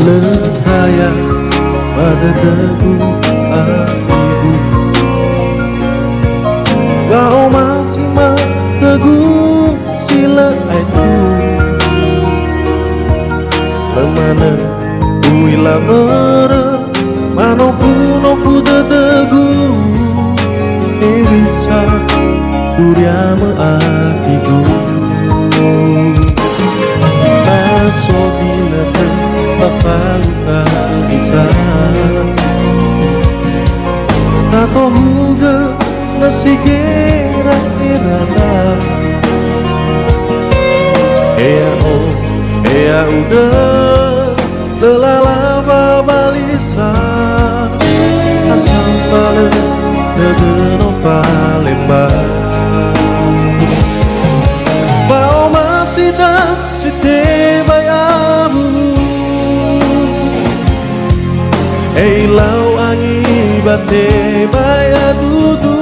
Lekaya pada teguh hatiku, kau masih teguh sila itu. Lemana uila mere manofu teteguh irisa duriama hatiku. Taso binatang papaluka kita, tato huga nasigera irada. Ea udah telalava balisa asam pale dedeno palemba. Pao masih dah site bayamu, lau angi bate baya dudu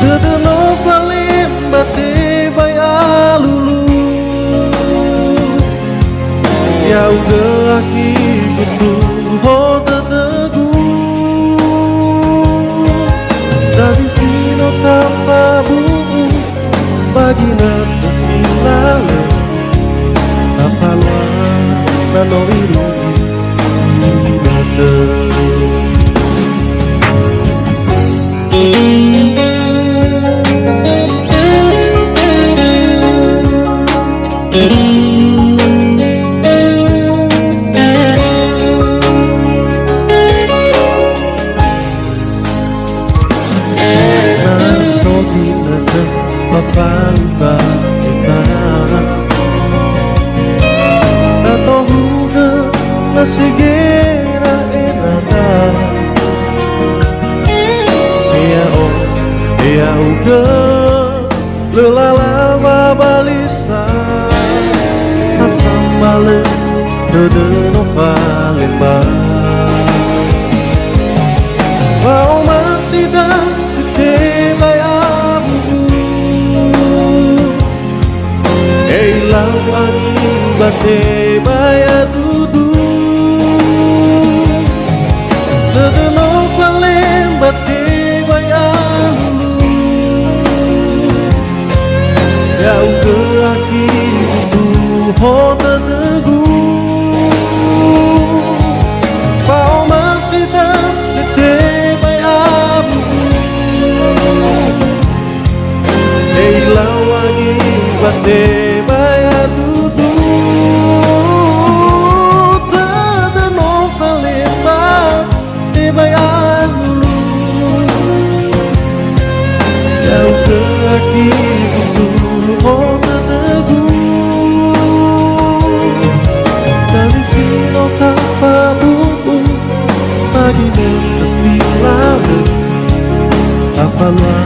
dedeno palemba te baya lulu. Ya udah aki betul hoda teguh dari sino tanpa buku bagi nanti lalu apalah nanoiru nate. Papaluka kita, tato huga nasigera enada. Ea uga lelalava balisa asam bale dedeno palemba. Kau masih dah sete bayamu, lau angi bate baya dudu dedeno palemba te baya lulu. Jauh ke aki itu hoda teguh, kau masih dah sete bayamu, lau angi bate baya dudu dedeno palemba te baya lulu. Jauh ke aki itu hoda teguh dari sino tanpa buku bagi negeri lalu apalah